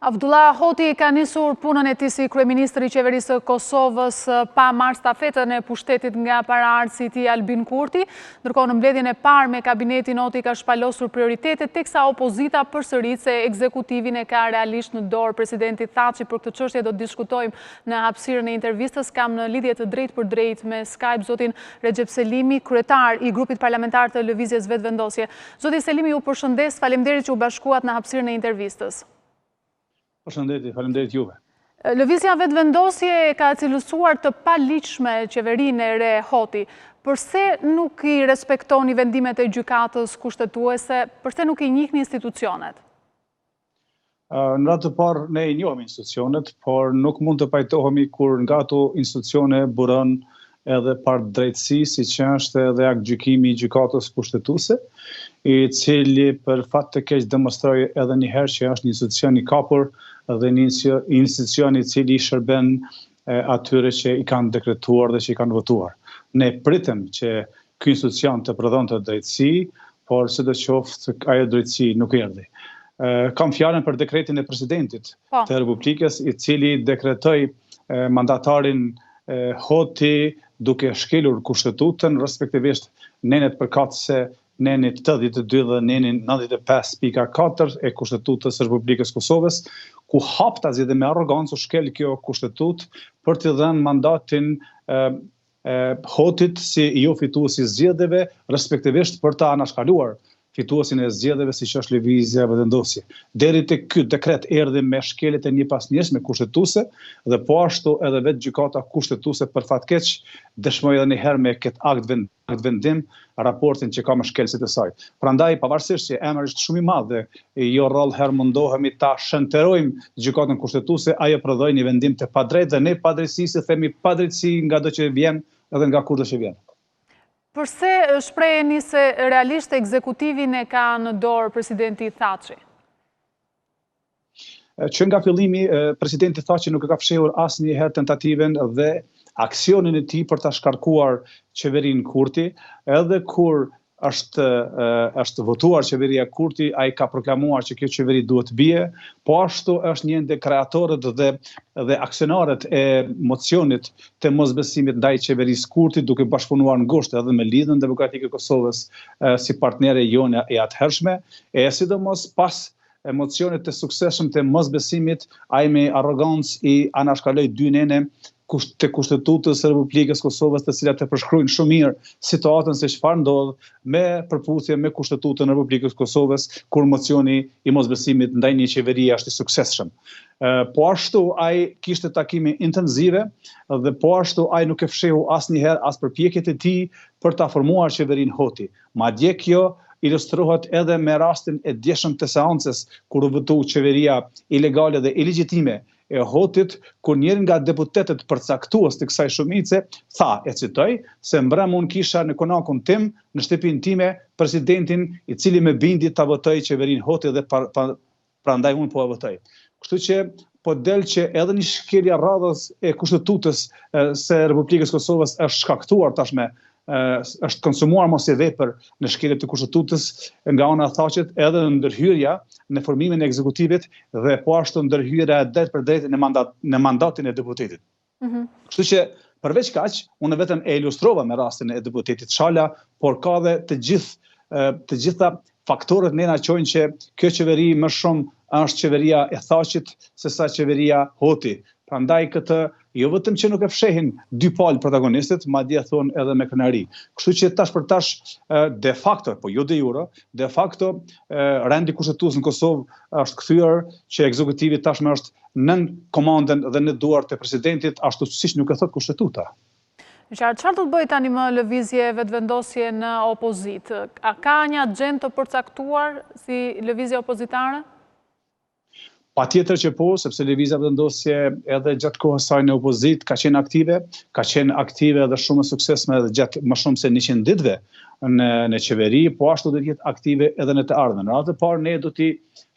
Avdullah Hotin ka nisur punën e tij si kryeministër i qeverisë së Kosovës pa marrë stafetën e pushtetit nga paraardhësi i tij Albin Kurti, ndërkohë në mbledhjen e parë me kabinetin Hoti ka shpalosur prioritetet teksa opozita përsërit se ekzekutivin e ka realisht në dorë presidenti Thaçi. Për këtë çështje do të diskutojmë në hapësirën e intervistës. Kam në lidhje të drejtë për drejtë me Skype zotin Rexhep Selimi, kryetar i Grupit Parlamentar të Lëvizjes Vetëvendosje. Zoti Selimi, ju përshëndes, faleminderit që u bashkuat në hapësirën e intervistës. Përshëndetje, faleminderit juve. Lëvizja Vetëvendosje ka cilësuar të paligjshme qeverinë e re Hoti. Përse nuk i respektoni vendimet e gjykatës kushtetuese, përse nuk i njihni institucionet? Në radhë të parë ne i njohim institucionet, por nuk mund të pajtohemi kur nga ato institucione buron edhe part drejtësi, si që është edhe gjykimi i gjykatës kushtetuese, i cili për fat të keq demonstroi edhe një herë që është një institucion i kapur dhe një institucion i cili shërben atyre që i kanë dekretuar dhe që i kanë votuar. Ne pritem që ky institucion të prodhonte drejtësi, por sidoqoftë ajo drejtësi nuk erdhi. Kam fjalën për dekretin e presidentit të Republikës, i cili dekretoi mandatarin Hoti duke shkelur kushtetutën, respektivisht nenet përkatëse nenit 82 dhe nenin 95.4 e kushtetutës së Republikës Kosovës, ku haptazi dhe me arrogancë u shkel kjo kushtetutë për të dhënë mandatin Hotit si jo fituesi i zgjedhjeve, respektivisht për ta anashkaluar fituesin e zgjedhjeve siç është Lëvizja Vetëvendosje. Deri te ky dekret erdhi me shkeljet e një pas njës me kushtetuese dhe po ashtu edhe vetë gjykata kushtetuese për fatkeq dëshmoi edhe një herë me këtë akt vendim raportin që ka me shkelësit e saj. Prandaj pavarësisht që emri është shumë i madh dhe jo rrallë herë mundohemi ta shënterojmë gjykatën kushtetuese, ajo prodhoi një vendim të padrejtë dhe ne padrejtësisë themi padrejtësi ngado që vjen edhe nga kurdo që vjen. Përse shpreheni se realisht ekzekutivin e ka në dorë presidenti Thaçi? Që nga fillimi, presidenti Thaçi nuk e ka fshehur asnjëherë tentativen dhe aksionin e tij për ta shkarkuar qeverinë Kurti, edhe kur është votuar qeveria Kurti, ai ka proklamuar që kjo qeveri duhet të bie, po ashtu është një ndër kreatorët dhe aksionarët e mocionit të mosbesimit ndaj qeverisë Kurti, duke bashkëpunuar ngushtë edhe me Lidhën Demokratike të Kosovës si partnere jone e atëhershme, e sidomos pas mocionit të suksesshëm të mosbesimit, ai me arrogancë i anashkaloi dy nene të kushtetutës së Republikës Kosovës, të cilat e përshkruajnë shumë mirë situatën se çfarë ndodh me përputhje me kushtetutën e Republikës Kosovës, kur mocioni i mosbesimit ndaj një qeverie është i suksesshëm. Po ashtu ai kishte takime intensive dhe po ashtu ai nuk e fshehu asnjëherë as përpjekjet e tij për ta formuar qeverinë Hoti. Madje kjo ilustrohet edhe me rastin e djeshëm të seancës kur u votu qeveria ilegale dhe ilegjitime e Hotit, kur njëri nga deputetët përcaktues të kësaj shumice tha, e citoj, se mbrëm unë kisha në konakun tim, në shtëpinë time, presidentin i cili me bindi ta votoj qeverinë Hoti dhe prandaj unë po e votoj. Kështu që po del që edhe një shkelje radhës e kushtetutës së Republikës Kosovës është shkaktuar tashme, është konsumuar mos e vepër në shkeljet të kushtetutës nga ana e Thaçit, edhe në ndërhyrja në formimin e ekzekutivit dhe po ashtu ndërhyrja e drejtë për drejtë në mandatin e deputetit. Kështu që përveç kaq, unë vetëm e ilustrova me rastin e deputetit Shala, por ka dhe të gjitha faktorët ne na çojnë që kjo qeveri më shumë është qeveria e Thaçit sesa qeveria Hoti. Prandaj këtë jo vetëm që nuk e fshehin dy palë protagonistët, madje thonë edhe me kënaqëri. Kështu që tash për tash de facto, po jo de jure, de facto rendi kushtetues në Kosovë është kthyer që ekzekutivi tashmë është nën komandën dhe në duart e presidentit, ashtu siç nuk e thot kushtetuta. Çfarë do të bëjë tani më Lëvizje Vetëvendosje në opozitë? A ka një agjendë të përcaktuar si lëvizje opozitare? Patjetër që po, sepse Lëvizja Vetëvendosje edhe gjatë kohës saj në opozit ka qenë aktive dhe shumë suksesshme edhe gjatë më shumë se 100 ditëve në qeveri, po ashtu do të jetë aktive edhe në të ardhmen. Në atë të parë ne do t'i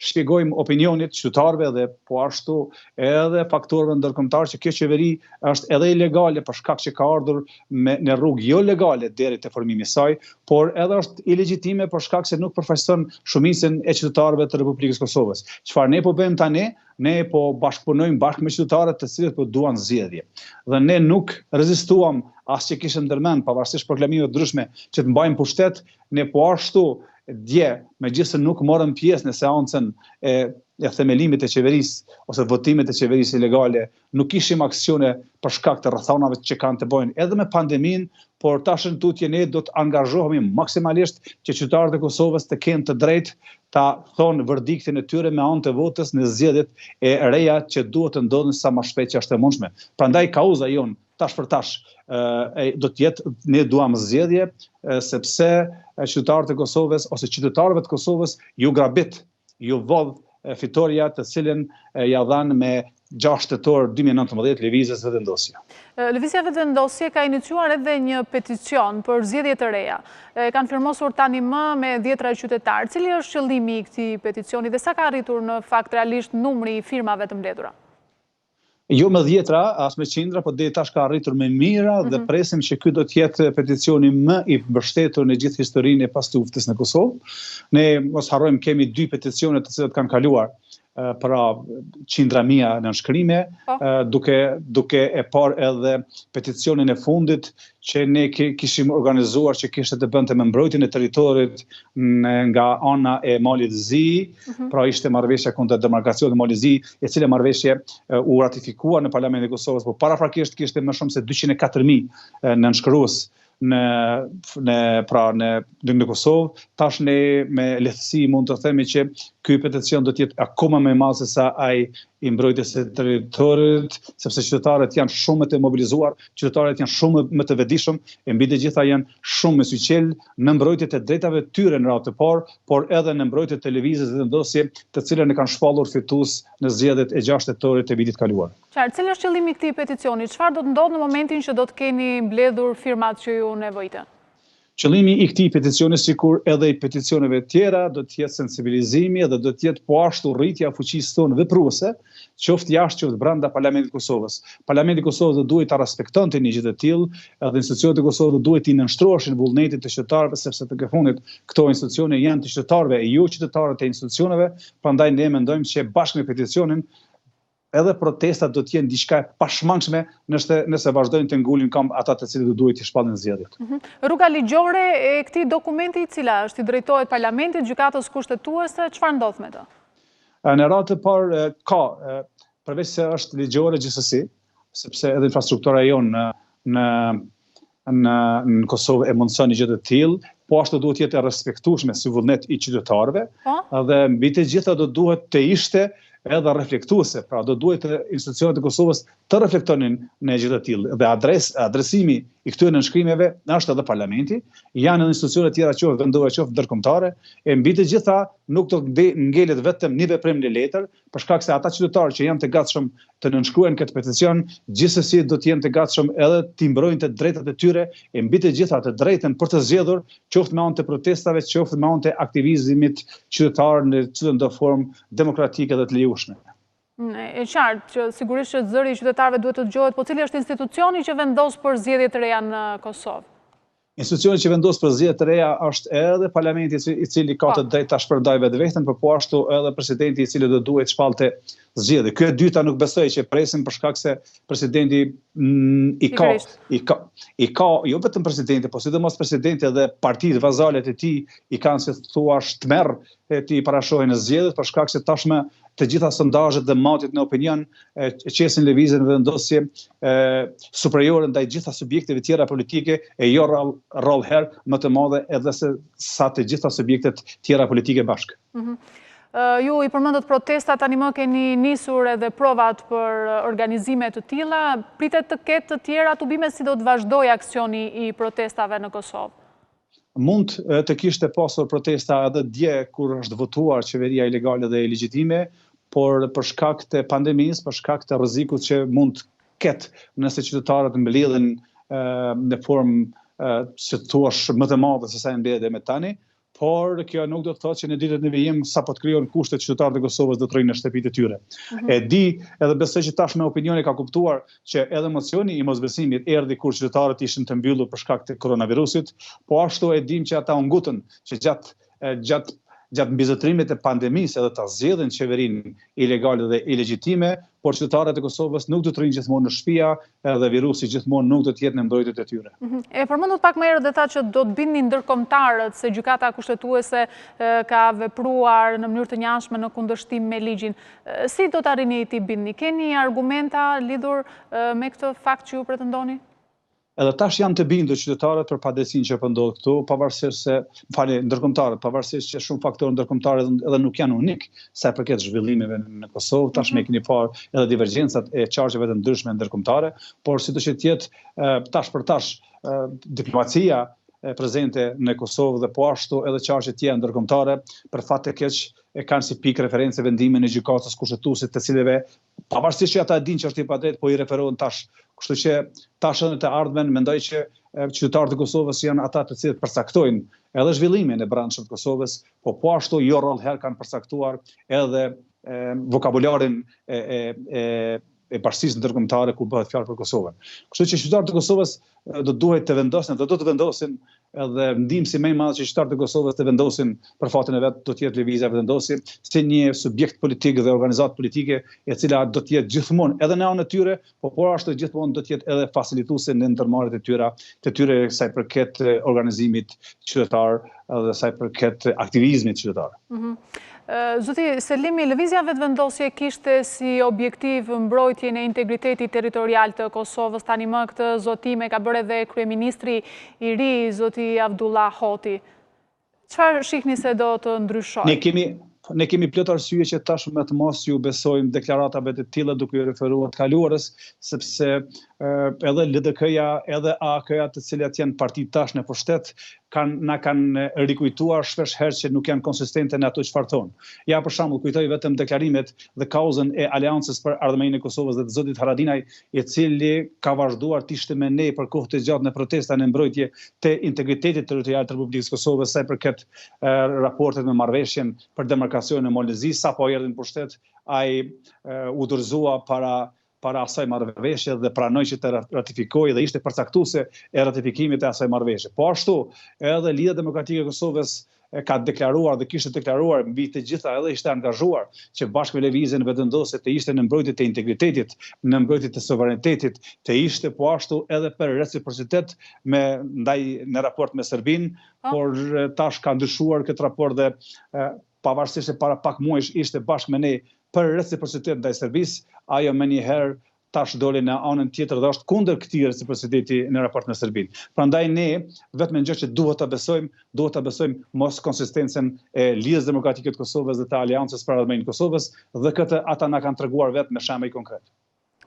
shpjegojmë opinionit qytetarëve dhe po ashtu edhe faktorëve ndërkombëtar që kjo qeveri është edhe ilegale për shkak që ka ardhur në rrugë jo legale deri te formimi i saj, por edhe është ilegjitime për shkak se nuk përfaqëson shumicën e qytetarëve të Republikës Kosovës. Çfarë ne po bëjmë tani ne po bashkëpunojmë bashkë me qytetarët të cilët po duan zgjedhje. Dhe ne nuk rezistuam as që kishim ndërmend pavarësisht proklamimeve të ndryshme që të mbajmë pushtet, ne po ashtu dje, megjithëse nuk morëm pjesë në seancën e themelimit të qeverisë ose votimit të qeverisë ilegale, nuk kishim aksione për shkak të rrethonave që kanë të bëjnë edhe me pandemin, por tash në tutje ne do të angazhohemi maksimalisht që qytetarët e Kosovës të kenë të drejtë ta thonë verdiktin e tyre me anë të votës në zgjedhjet e reja që duhet të ndodhin sa më shpejt që është e mundshme. Prandaj kauza jon tash për tash do të jetë ne duam zgjedhje sepse qytetarët e Kosovës ose qytetarëve të Kosovës ju grabit, ju vodh fitoria të cilën ja dhanë me 6 tetor 2019 Lëvizjes Vetëvendosje. Lëvizja Vetëvendosje ka iniciuar edhe një peticion për zgjedhje të reja. Kanë firmosur tani më me 10 qytetarë. Cili është qëllimi i këtij peticioni dhe sa ka arritur në fakt realisht numri i firmave të mbledhura? Jo me 10, as me qindra, po deri tash ka arritur me mijëra dhe presim që ky do të jetë peticioni më i mbështetur në gjithë historinë e pasluftës në Kosovë. Ne mos harrojmë kemi 2 peticione të cilat kanë kaluar pra qindra mia në nënshkrime, duke e parë edhe peticionin e fundit që ne kishim organizuar që kishte të bënte me mbrojtjen e territorit nga ana e Malit Zi, pra ishte marrëveshja kundër demarkacionit të Malit Zi, e cila marrëveshje u ratifikua në Parlamentin e Kosovës, por paraprakisht kishte më shumë se 204.000 nënshkrues në Kosovë. Tash ne me lehtësi mund të themi që ky peticion do të jetë akoma më i madh se sa ai i mbrojtjes së territorit, sepse qytetarët janë shumë më të mobilizuar, qytetarët janë shumë më të vetëdijshëm, e mbi të gjitha janë shumë më syqel në mbrojtje të drejtave të tyre në radhë të parë, por edhe në mbrojtje të Lëvizjes Vetëvendosje, të cilën e kanë shpallur fitues në zgjedhjet e 6 tetorit të vitit kaluar. Qartë, cili është qëllimi i këtij peticioni? Çfarë do të ndodhë në momentin që do të keni mbledhur firmat që ju nevojiten? Qëllimi i këtij peticioni, sikur edhe i peticioneve tjera, do të jetë sensibilizimi dhe do të jetë po ashtu rritja fuqisë tonë vepruese, qoftë jashtë, qoftë brenda Parlamentit të Kosovës. Parlamenti i Kosovës do duhet ta respektonte një gjë të tillë, edhe institucionet e Kosovës do duhet të nënshtroheshin vullnetit të qytetarëve, sepse të fundit këto institucione janë të qytetarëve e jo qytetarët e institucioneve, prandaj ne mendojmë që bashkë me peticionin edhe protestat do të jenë diçka e pashmangshme nëse vazhdojnë të ngulin kamp ata të cilët do duhet të shpallin zgjedhjet. Rruga ligjore e këtij dokumenti cila është? I drejtohet Parlamentit, gjykatës kushtetuese, çfarë ndodh me të? Në radhë të parë ka, përveç se është ligjore gjithsesi, sepse edhe infrastruktura jonë në Kosovë e mundson një gjë të tillë, po ashtu duhet jetë e respektueshme si vullnet i qytetarëve, dhe mbi të gjitha do duhet të ishte edhe reflektuese, pra do duhet institucionet e Kosovës të reflektonin në gjë të tillë. Dhe adresimi i këtyre nënshkrimeve është edhe Parlamenti, janë edhe institucione tjera qoftë vendore, qoftë ndërkombëtare, e mbi të gjitha nuk do të ngelet vetëm një veprim në letër, për shkak se ata qytetarë që janë të gatshëm të nënshkruajnë këtë peticion, gjithsesi do të jenë të gatshëm edhe të mbrojnë të drejtat e tyre, e mbi të gjitha të drejtën për të zgjedhur, qoftë me anë të protestave, qoftë me anë të aktivizmit qytetar në çdo formë demokratike dhe të lejueshme. E qartë që sigurisht që zëri i qytetarëve duhet të dëgjohet, po cili është institucioni që vendos për zgjedhje të reja në Kosovë? Institucioni që vendos për zgjedhje të reja është edhe Parlamenti i cili ka të drejtë ta shpërndajë vetë vetën, por po ashtu edhe presidenti i cili do duhet shpallte zgjedhje. Ky e dyta nuk besoj që presim për shkak se presidenti i ka jo vetëm presidenti, po sidomos presidenti dhe partitë vazalet e tij i kanë si thuaç tmerr ti parashohin në zgjedhjet për shkak se tashmë të gjitha sondazhet dhe matit në opinion qesin Lëvizjen Vetëvendosje superiore ndaj gjitha subjekteve tjera politike e jo rrallë herë më të madhe edhe se sa të gjitha subjektet tjera politike bashkë. Ju i përmendët protestat, tani më keni nisur edhe provat për organizime të tilla, pritet të ketë të tjera tubime si do të vazhdojë aksioni i protestave në Kosovë? Mund të kishte pasur protesta edhe dje kur është votuar qeveria ilegale dhe ilegjitime, por për shkak të pandemisë, për shkak të rrezikut që mund të ketë nëse qytetarët mbledhen në formë që thuash më të madhe se sa e mbledhje me tani, por kjo nuk do të thotë që në ditët në vijim sapo të krijohen kushtet qytetarët e Kosovës do të rrinë në shtëpitë e tyre. E di edhe besoj që tashmë opinioni ka kuptuar që edhe emocioni i mosbesimit erdhi kur qytetarët ishin të mbyllur për shkak të koronavirusit, po ashtu e dim që ata u ngutën që gjatë mbizotrimit e pandemisë edhe ta zgjedhin qeverinë ilegale dhe ilegjitime, por qytetarët e Kosovës nuk do të rrinë gjithmonë në shtëpia edhe virusi gjithmonë nuk do të jetë në mbrojtjet e tyre. E përmendët pak më herët dhe tha që do të bindnin ndërkombëtarët se gjykata kushtetuese ka vepruar në mënyrë të njashme në kundërshtim me ligjin. Si do të arrini t'i bindni? Keni argumenta lidhur me këtë fakt që ju pretendoni? Edhe tash janë të bindur qytetarët për padrejtinë që po ndodh këtu, pavarësisht se, ndërkombëtarët, pavarësisht që shumë faktorë ndërkombëtarë edhe nuk janë unik sa i përket zhvillimeve në Kosovë, tash me keni parë edhe divergjencat e çarqeve të ndryshme ndërkombëtare, por sidoqë të jetë tash për tash diplomacia prezente në Kosovë dhe po ashtu edhe çarqe tjera ndërkombëtare për fat të keq e kanë si pikë referencë vendimin e gjykatës kushtetuese të cilëve pavarësisht që ata dinë që është i padrejtë, po i referohen tash. Kështu që tashën e të ardhmen mendoj që qytetarët e Kosovës janë ata të cilët përcaktojnë edhe zhvillimin e brendshëm të Kosovës, po ashtu jo rrallëherë kanë përcaktuar edhe vokabularin e bashkisë ndërkombëtare kur bëhet fjalë për Kosovën. Kështu që qytetarët e Kosovës do duhet të vendosin, do të vendosin edhe ndihmësi më i madh që qytetarët e Kosovës të vendosin për fatin e vet do të jetë Lëvizja Vetëvendosje si një subjekt politik dhe organizatë politike e cila do të jetë gjithmonë edhe në anën e tyre, por ashtu gjithmonë do të jetë edhe facilituese në ndërmarrjet të tyre sa i përket organizimit qytetar dhe sa i përket aktivizmit qytetar. Zoti Selimi, Lëvizja Vetëvendosje kishte si objektiv mbrojtjen e integritetit territorial të Kosovës. Tani më këtë zotime ka bërë edhe kryeministri i ri, zoti Avdullah Hotin. Çfarë shihni se do të ndryshojë? Ne kemi plot arsye që tash më të mos ju besojmë deklaratave të tilla duke referuar të kaluarës, sepse edhe LDK-ja, edhe AK-ja të cilat janë parti tash në pushtet, na kanë rikujtuar shpesh herë që nuk janë konsistente në ato çfarë thonë. Ja për shembull kujtoj vetëm deklarimet dhe kauzën e Aleancës për Ardhmërinë e Kosovës dhe të zotit Haradinaj, i cili ka vazhduar të ishte me ne për kohë të gjatë në protesta në mbrojtje të integritetit territorial të Republikës Kosovës sa i përket raportet me marrëveshjen për demarkacionin e Molëzisë, sapo erdhi në pushtet, ai u dorëzua para asaj marrëveshje dhe pranoi që të ratifikojë dhe ishte përcaktuese e ratifikimit të asaj marrëveshje. Po ashtu, edhe Lidhja Demokratike e Kosovës ka deklaruar dhe kishte deklaruar mbi të gjitha edhe ishte angazhuar që bashkë me Lëvizjen Vetëvendosje të ishte në mbrojtje të integritetit, në mbrojtje të suverenitetit, të ishte po ashtu edhe për reciprocitet ndaj në raport me Serbinë, por tash ka ndryshuar këtë raport dhe pavarësisht se para pak muajsh ishte bashkë me ne për reciprocitet ndaj Serbisë, ajo menjëherë tash doli në anën tjetër dhe është kundër këtij reciprociteti në raport me Serbinë. Prandaj ne vetëm gjë që duhet ta besojmë mos konsistencën e Lidhjes Demokratike të Kosovës dhe të Aleancës për Ardhmërinë e Kosovës dhe këtë ata na kanë treguar vetë me shembuj konkret.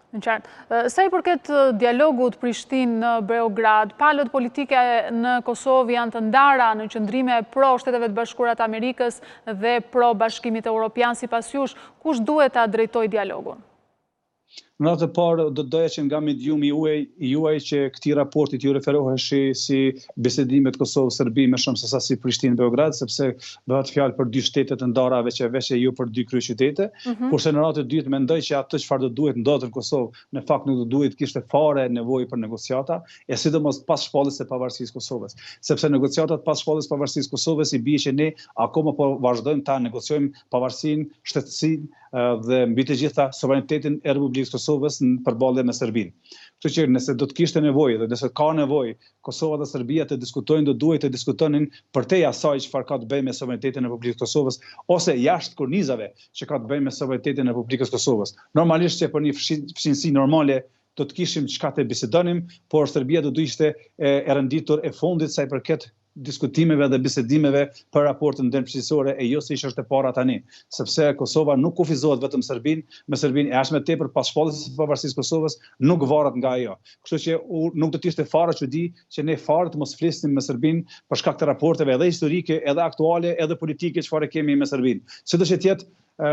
Në qartë. Sa i përket dialogut Prishtinë-Beograd, palët politike në Kosovë janë të ndara në qëndrime pro Shteteve të Bashkuara të Amerikës dhe pro Bashkimit Evropian. Sipas jush, kush duhet ta drejtojë dialogun? Në radhë të parë, do të doja që nga mediumi juaj që këtij raporti t'ju referoheshi si bisedimet Kosovë-Serbi më shumë se sa si Prishtinë-Beograd, sepse bëhet fjalë për dy shtete të ndara veç e ju për dy kryeqytete, kurse në radhë të dytë mendoj që atë çfarë do duhet ndodhur në Kosovë, në fakt nuk do duhet kishte fare nevojë për negociata, e sidomos pas shpalljes së pavarësisë Kosovës, sepse negociatat pas shpalljes së pavarësisë Kosovës i bie që ne akoma po vazhdojmë ta negociojmë pavarësinë, shtetësinë dhe mbi të gjitha suverenitetin e Republikës Kosovës në përballje me Serbinë. Kështu që nëse do të kishte nevojë dhe nëse ka nevojë Kosova dhe Serbia të diskutojnë, do duhet të diskutonin përtej asaj çfarë ka të bëjë me suverenitetin e Republikës Kosovës ose jashtë kornizave që ka të bëjë me suverenitetin e Republikës Kosovës. Normalisht që për një fshinësi normale do të kishim çka të bisedonim, por Serbia do ishte e renditur e fundit sa i përket diskutimeve dhe bisedimeve për raportin ndërmjetësore e jo siç është e para tani, sepse Kosova nuk kufizohet vetëm me Serbinë, e as më tepër pas shpalljes së pavarësisë Kosovës nuk varet nga ajo. Kështu që nuk do të ishte fare çudi që ne fare të mos flisnim me Serbinë për shkak të raporteve edhe historike, edhe aktuale, edhe politike çfarë kemi me Serbinë. Sidoqë të jetë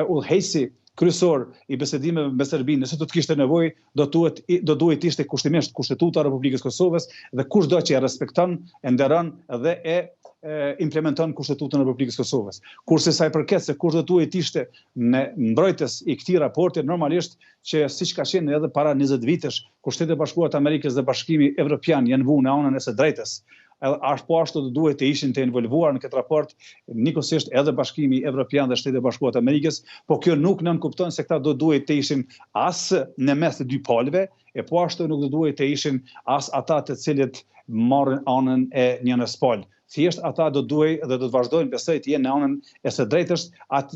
udhëheqësi kryesor i bisedimeve me Serbinë, nëse do të kishte nevojë, do duhet ishte kushtimisht Kushtetuta e Republikës Kosovës dhe kushdo që e respekton, e nderon dhe e implementon Kushtetutën e Republikës Kosovës. Kurse sa i përket se kush do duhet ishte në mbrojtës i këtij raporti, normalisht që siç ka qenë edhe para 20 vitesh, kur Shtetet e Bashkuara të Amerikës dhe Bashkimi Evropian janë vënë në anën e së drejtës, Po ashtu të duhet të ishin të involvuar në këtë raport njëkohësisht edhe Bashkimi Evropian dhe Shtetet e Bashkuara të Amerikës, po kjo nuk nënkupton se këta do duhet të ishin as në mes të dy palëve, e po ashtu nuk do duhet të ishin as ata të cilët marrin anën e njënës palë. Thjesht ata do duhet dhe do të vazhdojnë besoj të jenë në anën e së drejtës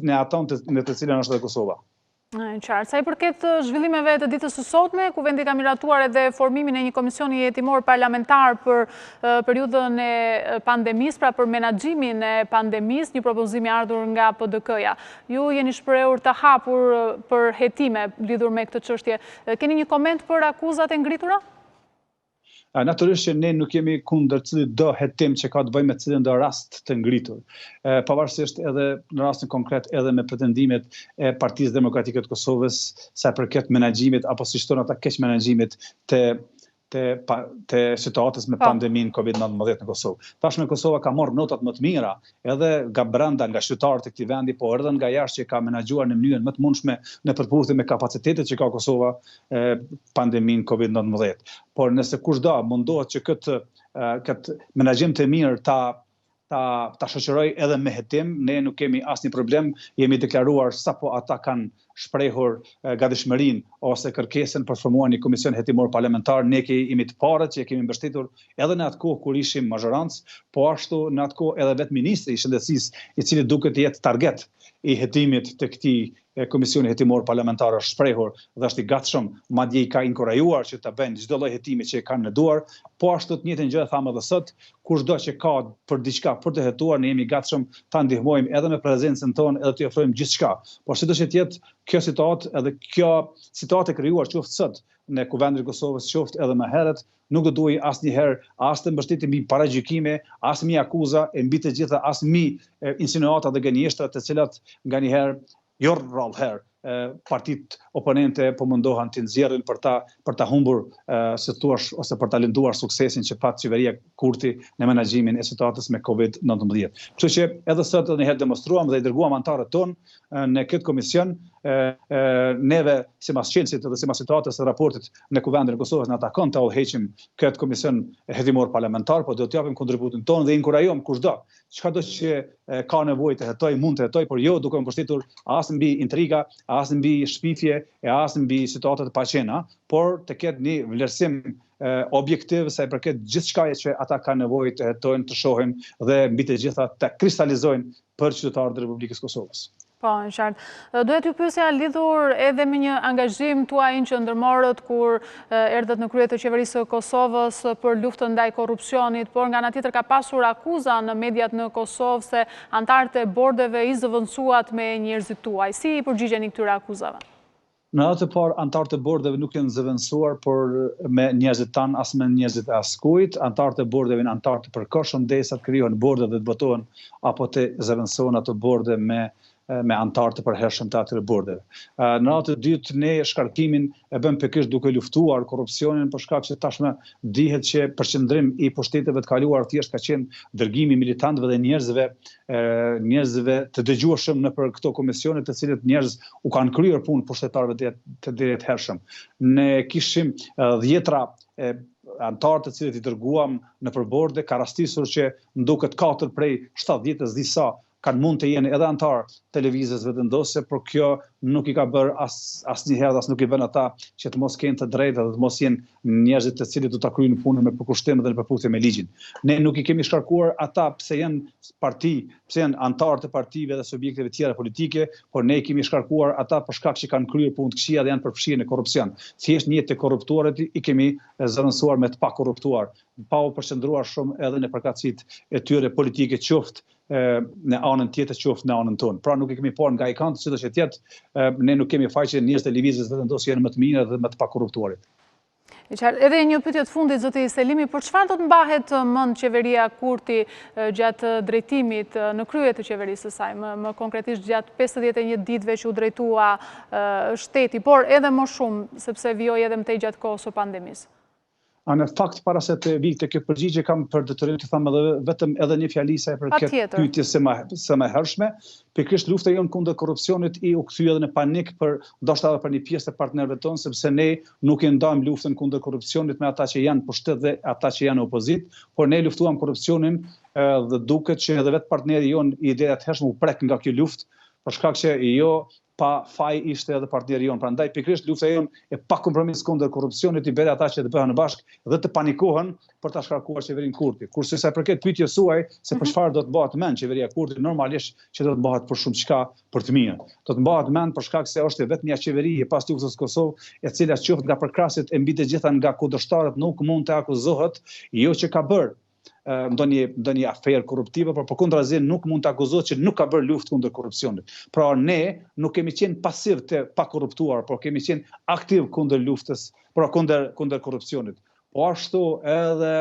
në atë në të cilën është dhe Kosova. Qartë. Sa i përket zhvillimeve të ditës së sotme, ku vendi ka miratuar edhe formimin e një komisioni jetimor parlamentar për periudhën e pandemisë, pra për menaxhimin e pandemisë, një propozim i ardhur nga PDK-ja. Ju jeni shprehur të hapur për hetime lidhur me këtë çështje. Keni një koment për akuzat e ngritura? Natyrisht që ne nuk jemi kundër cilit do hetim që ka të bëjë me cilin do rast të ngritur. Pavarësisht edhe në rastin konkret edhe me pretendimet e Partisë Demokratike të Kosovës sa përket menaxhimit apo siç thonë ata keq menaxhimit të situatës me pandemin COVID-19 në Kosovë. Tashmë Kosova ka marrë notat më të mira edhe nga brenda, nga qytetarët e këtij vendi, po edhe nga jashtë që ka menaxhuar në mënyrën më të mundshme në përputhje me kapacitetet që ka Kosova pandemin COVID-19. Por nëse kushdo mundohet që këtë menaxhim të mirë ta shoqëroj edhe me hetim, ne nuk kemi asnjë problem, jemi deklaruar sapo ata kanë shprehur gatishmërinë ose kërkesën për formuar një komision hetimor parlamentar, ne jemi të parët që kemi mbështetur edhe në atë kohë kur ishim mazhorancë, po ashtu në atë kohë edhe vetë ministri i shëndetësisë, i cili duket të jetë target i hetimit të këtij komisioni hetimor parlamentar është shprehur dhe është i gatshëm, madje i ka inkurajuar që ta bëjnë çdo lloj hetimi që e kanë në duar, po ashtu të njëjtën gjë thamë edhe sot, kushdo që ka për diçka për të hetuar, ne jemi gatshëm ta ndihmojmë edhe me prezencën tonë edhe të ofrojmë gjithçka. Por sidoqë të jetë kjo situatë edhe kjo situatë e krijuar qoftë sot në kuvendin e Kosovës, qoftë edhe më herët, nuk do duhej asnjëherë as të mbështetemi para gjykime, as mbi akuza, e mbi të gjitha as mbi insinuata dhe gënjeshtra të cilat nganjëherë jo rrallëherë partitë oponente po mundohen të nxjerrin për ta humbur se thuash ose për ta lënduar suksesin që pat qeveria Kurti në menaxhimin e situatës me COVID-19. Kështu që edhe sot edhe një herë demonstruam dhe i dërguam anëtarët tonë në këtë komision, neve sipas qencit dhe sipas situatës së raportit në kuvendin e Kosovës na takon të udhëheqim këtë komision hetimor parlamentar, po do të japim kontributin tonë dhe inkurajojmë kushdo çdo që ka nevojë të hetoj, mund të hetoj, por jo duke u mbështetur as mbi intriga, as mbi shpifje, e as mbi situata të paqena, por të ketë një vlerësim objektiv sa i përket gjithçka që ata kanë nevojë të hetojnë, të shohin dhe mbi të gjitha të kristalizojnë për qytetarët e Republikës Kosovës. Po, në qartë. Duhet ju pyesja lidhur edhe me një angazhim tuaj që ndërmorët kur erdhët në krye të qeverisë së Kosovës për luftën ndaj korrupsionit, por nga ana tjetër ka pasur akuza në mediat në Kosovë se anëtarët e bordeve i zëvendësuat me njerëzit tuaj. Si i përgjigjeni këtyre akuzave? Në atë të parë, anëtarët e bordeve nuk janë zëvendësuar, por me njerëzit tanë as me njerëzit e askujt. Anëtarët e bordeve janë anëtarë të përkohshëm derisa të krijohen borde dhe të botohen apo të zëvendësohen ato borde me anëtarë të përhershëm të atyre bordeve. Në atë të dytë, ne shkarkimin e bëjmë pikërisht duke luftuar korrupsionin për shkak që tashmë dihet që përqendrim i pushteteve të kaluara thjesht ka qenë dërgimi militantëve dhe njerëzve të dëgjueshëm nëpër këto komisione të cilët njerëz u kanë kryer punë pushtetarëve të drejthershëm. Ne kishim dhjetra anëtarë të cilët i dërguam nëpër borde, ka rastisur që nduket 4 prej 70-s disa kanë mund të jenë edhe antar të Lëvizjes Vetëvendosje, por kjo nuk i ka bërë asnjëherë, as nuk i bën ata që të mos kenë të drejtë dhe të mos jenë njerëzit të cilët do ta kryejnë punën me përkushtim dhe në përputhje me ligjin. Ne nuk i kemi shkarkuar ata pse janë parti, pse janë antar të partive dhe subjekteve tjera politike, por ne i kemi shkarkuar ata për shkak që kanë kryer punë të këqija dhe janë përfshirë në korrupsion. Thjesht një të korruptuarit i kemi zëvendësuar me të pakorruptuar, pa u përqendruar shumë edhe në përkatësitë e tyre politike, qoftë në anën tjetër qoftë në anën tonë. Pra nuk i kemi parë nga i kantë, sidoqë që tjetë, ne nuk kemi faj që njerëzit e Lëvizjes Vetëvendosje janë më të mirë dhe më të pakorruptuarit. Edhe një pyetje të fundit, zoti Selimi, për çfarë do të mbahet mend qeveria Kurti gjatë drejtimit në krye të qeverisë së saj, më konkretisht gjatë 51 ditëve që u drejtua shteti, por edhe më shumë sepse vijoi edhe më tej gjatë kohës së pandemisë? Në fakt, para se të vi të kjo përgjigje, kam për detyrim të thamë vetëm edhe një fjali sa për këtë pyetje së më hershme. Pikërisht lufta jonë kundër korrupsionit u kthye edhe në panik ndoshta edhe për një pjesë të partnerëve tonë, sepse ne nuk e ndajmë luftën kundër korrupsionit me ata që janë pushtet dhe ata që janë opozit, por ne luftuam korrupsionin dhe duket që edhe vetë partneri jonë i ideja të hershme u prek nga kjo luftë, për shkak që jo pa faj ishte edhe partneri jonë. Prandaj pikërisht lufta jonë e pa kompromis kundër korrupsionit i bëre ata që të bëhen bashkë dhe të panikohen për ta shkarkuar qeverinë Kurti. Kurse sa përket pyetjes suaj se për çfarë do të bëhet mend qeveria Kurti, normalisht që do të bëhet për shumë çka për të mirë. Do të bëhet mend për shkak se është vetëm një qeveri e pas luftës së Kosovë, e cila qoftë nga përkrasit e mbi të gjitha nga kundërshtarët nuk mund të akuzohet, jo që ka bërë ndonjë aferë korruptive, por përkundrazi nuk mund të akuzohet që nuk ka bërë luftë kundër korrupsionit. Pra ne nuk kemi qenë pasiv të pakorruptuar, por kemi qenë aktiv kundër luftës, pra kundër korrupsionit. Po ashtu edhe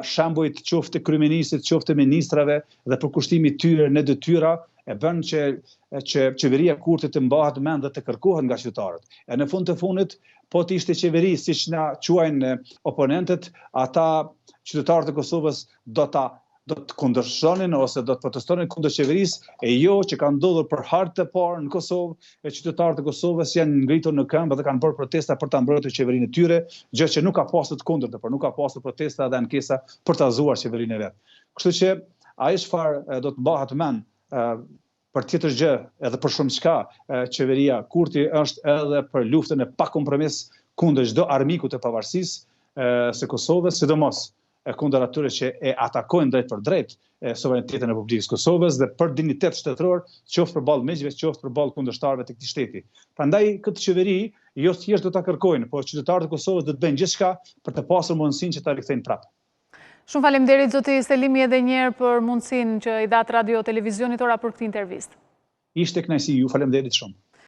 shembujt qoftë të kryeministrit, qoftë të ministrave dhe përkushtimi tyre në detyra e bën që qeveria Kurtit të mbahet mend dhe të kërkohet nga qytetarët. E në fund të fundit, po të ishte qeveri, siç na quajnë oponentët, ata qytetarët e Kosovës do të kundërshtonin ose do të protestonin kundër qeverisë, e jo që ka ndodhur për herë të parë në Kosovë, e qytetarët e Kosovës janë ngritur në këmbë dhe kanë bërë protesta për ta mbrojtur qeverinë e tyre, gjë që nuk ka pasur të kundërta, por nuk ka pasur protesta dhe ankesa për ta zuar qeverinë e vet. Kështu që ai çfarë do të bëhet mend për tjetër gjë edhe për shumë çka, qeveria Kurti është edhe për luftën e pa kompromis kundër çdo armiku të pavarësisë së Kosovës, sidomos kundër atyre që e atakojnë drejt për drejt suverenitetin e Republikës Kosovës dhe për dignitet shtetëror, qoftë përballë miqve, qoftë përballë kundërshtarëve të këtij shteti. Prandaj këtë qeveri jo thjesht do ta kërkojnë, por qytetarët e Kosovës do të bëjnë gjithçka për të pasur mundësinë që ta rikthejnë prapë. Shumë faleminderit zoti Selimi edhe një herë për mundësinë që i dhat radio televizionit Ora për këtë intervistë. Ishte kënaqësi, ju faleminderit shumë.